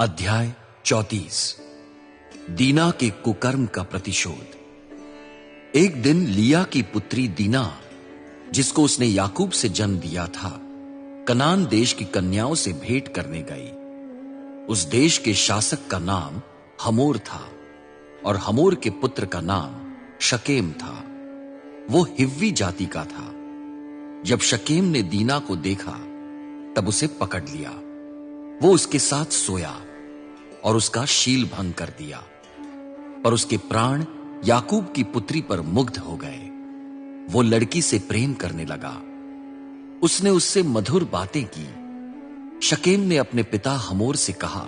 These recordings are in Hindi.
अध्याय 34। दीना के कुकर्म का प्रतिशोध। एक दिन लिया की पुत्री दीना, जिसको उसने याकूब से जन्म दिया था, कनान देश की कन्याओं से भेंट करने गई। उस देश के शासक का नाम हमोर था और हमोर के पुत्र का नाम शकेम था। वो हिव्वी जाति का था। जब शकेम ने दीना को देखा तब उसे पकड़ लिया। वो उसके साथ सोया और उसका शील भंग कर दिया, पर उसके प्राण याकूब की पुत्री पर मुग्ध हो गए। वो लड़की से प्रेम करने लगा। उसने उससे मधुर बातें की। शकेम ने अपने पिता हमोर से कहा,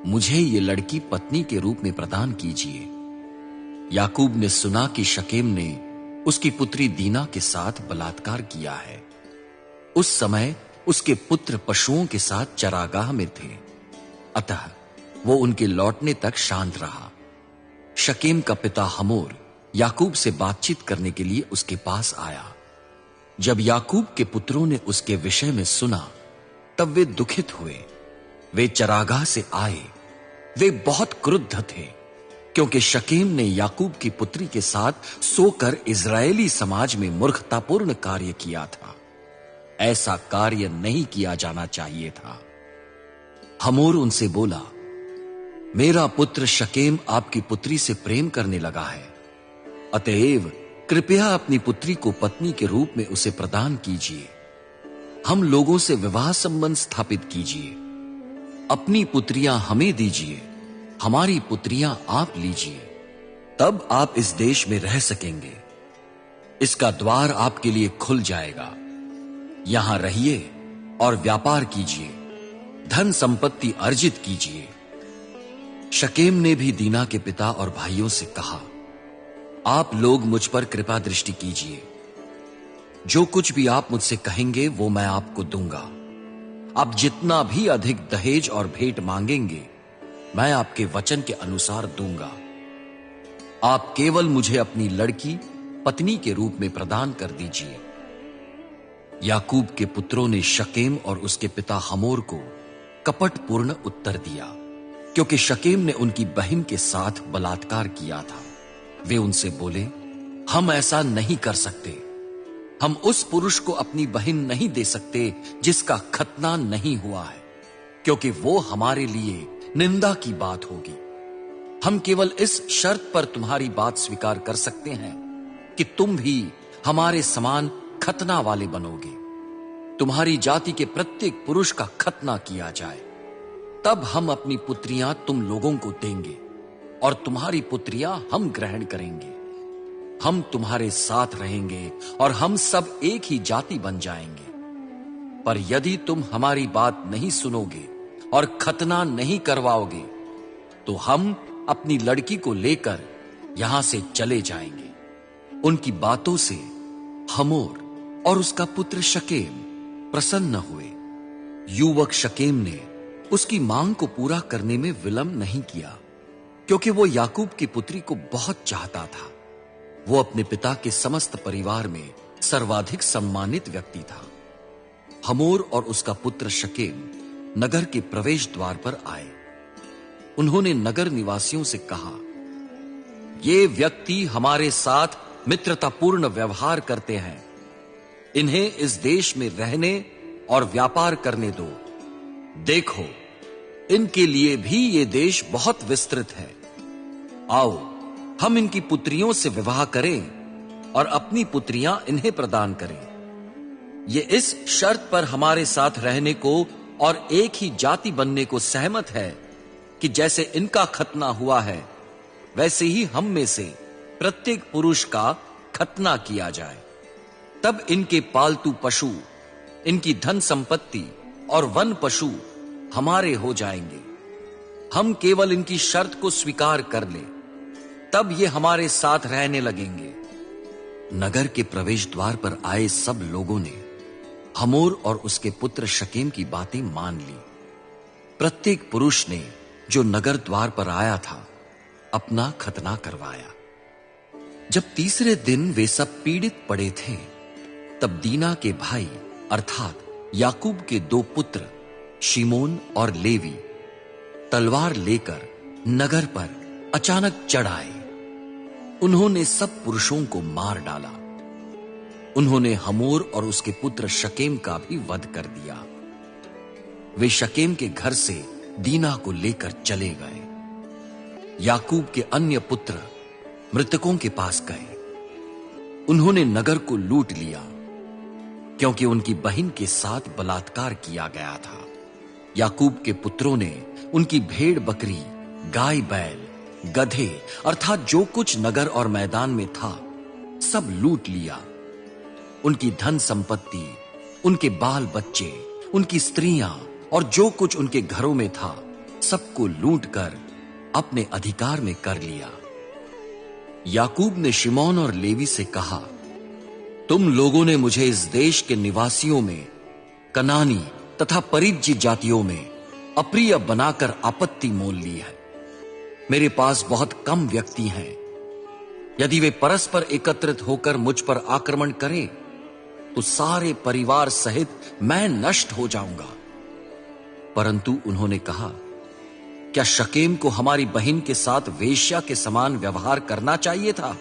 मुझे ये लड़की पत्नी के रूप में प्रदान कीजिए। याकूब ने सुना कि शकेम ने उसकी पुत्री दीना के साथ बलात्कार किया है। उस समय उसके पुत्र पशुओं के साथ चरागाह में थे, अतः वो उनके लौटने तक शांत रहा। शकेम का पिता हमोर याकूब से बातचीत करने के लिए उसके पास आया। जब याकूब के पुत्रों ने उसके विषय में सुना तब वे दुखित हुए। वे चरागाह से आए। वे बहुत क्रुद्ध थे, क्योंकि शकेम ने याकूब की पुत्री के साथ सोकर इजरायली समाज में मूर्खतापूर्ण कार्य किया था। ऐसा कार्य नहीं किया जाना चाहिए था। हमोर उनसे बोला, मेरा पुत्र शकेम आपकी पुत्री से प्रेम करने लगा है, अतएव कृपया अपनी पुत्री को पत्नी के रूप में उसे प्रदान कीजिए। हम लोगों से विवाह संबंध स्थापित कीजिए। अपनी पुत्रियां हमें दीजिए, हमारी पुत्रियां आप लीजिए, तब आप इस देश में रह सकेंगे। इसका द्वार आपके लिए खुल जाएगा। यहां रहिए और व्यापार कीजिए, धन संपत्ति अर्जित कीजिए। शकेम ने भी दीना के पिता और भाइयों से कहा, आप लोग मुझ पर कृपा दृष्टि कीजिए। जो कुछ भी आप मुझसे कहेंगे वो मैं आपको दूंगा। आप जितना भी अधिक दहेज और भेंट मांगेंगे मैं आपके वचन के अनुसार दूंगा। आप केवल मुझे अपनी लड़की पत्नी के रूप में प्रदान कर दीजिए। याकूब के पुत्रों ने शकेम और उसके पिता हमोर को कपटपूर्ण उत्तर दिया, क्योंकि शकेम ने उनकी बहन के साथ बलात्कार किया था। वे उनसे बोले, हम ऐसा नहीं कर सकते। हम उस पुरुष को अपनी बहन नहीं दे सकते जिसका खतना नहीं हुआ है, क्योंकि वो हमारे लिए निंदा की बात होगी। हम केवल इस शर्त पर तुम्हारी बात स्वीकार कर सकते हैं कि तुम भी हमारे समान खतना वाले बनोगे। तुम्हारी जाति के प्रत्येक पुरुष का खतना किया जाए, तब हम अपनी पुत्रियां तुम लोगों को देंगे और तुम्हारी पुत्रियां हम ग्रहण करेंगे। हम तुम्हारे साथ रहेंगे और हम सब एक ही जाति बन जाएंगे। पर यदि तुम हमारी बात नहीं सुनोगे और खतना नहीं करवाओगे तो हम अपनी लड़की को लेकर यहां से चले जाएंगे। उनकी बातों से हमोर और उसका पुत्र शकेम प्रसन्न हुए। युवक शकेम ने उसकी मांग को पूरा करने में विलंब नहीं किया, क्योंकि वो याकूब की पुत्री को बहुत चाहता था। वो अपने पिता के समस्त परिवार में सर्वाधिक सम्मानित व्यक्ति था। हमोर और उसका पुत्र शकेम नगर के प्रवेश द्वार पर आए। उन्होंने नगर निवासियों से कहा, ये व्यक्ति हमारे साथ मित्रतापूर्ण व्यवहार करते हैं। इन्हें इस देश में रहने और व्यापार करने दो। देखो, इनके लिए भी ये देश बहुत विस्तृत है। आओ, हम इनकी पुत्रियों से विवाह करें और अपनी पुत्रियां इन्हें प्रदान करें। ये इस शर्त पर हमारे साथ रहने को और एक ही जाति बनने को सहमत है कि जैसे इनका खतना हुआ है वैसे ही हम में से प्रत्येक पुरुष का खतना किया जाए। तब इनके पालतू पशु, इनकी धन संपत्ति और वन पशु हमारे हो जाएंगे। हम केवल इनकी शर्त को स्वीकार कर ले, तब ये हमारे साथ रहने लगेंगे। नगर के प्रवेश द्वार पर आए सब लोगों ने हमोर और उसके पुत्र शकेम की बातें मान ली। प्रत्येक पुरुष ने जो नगर द्वार पर आया था अपना खतना करवाया। जब तीसरे दिन वे सब पीड़ित पड़े थे, तब दीना के भाई अर्थात याकूब के दो पुत्र शिमोन और लेवी तलवार लेकर नगर पर अचानक चढ़ आए। उन्होंने सब पुरुषों को मार डाला। उन्होंने हमोर और उसके पुत्र शकेम का भी वध कर दिया। वे शकेम के घर से दीना को लेकर चले गए। याकूब के अन्य पुत्र मृतकों के पास गए। उन्होंने नगर को लूट लिया, क्योंकि उनकी बहन के साथ बलात्कार किया गया था। याकूब के पुत्रों ने उनकी भेड़ बकरी, गाय बैल, गधे अर्थात जो कुछ नगर और मैदान में था सब लूट लिया। उनकी धन संपत्ति, उनके बाल बच्चे, उनकी स्त्रियां और जो कुछ उनके घरों में था सबको लूट कर अपने अधिकार में कर लिया। याकूब ने शिमोन और लेवी से कहा, तुम लोगों ने मुझे इस देश के निवासियों में, कनानी तथा परिज्जी जातियों में अप्रिय बनाकर आपत्ति मोल ली है। मेरे पास बहुत कम व्यक्ति हैं। यदि वे परस्पर एकत्रित होकर मुझ पर आक्रमण करें तो सारे परिवार सहित मैं नष्ट हो जाऊंगा। परंतु उन्होंने कहा, क्या शकेम को हमारी बहन के साथ वेश्या के समान व्यवहार करना चाहिए था?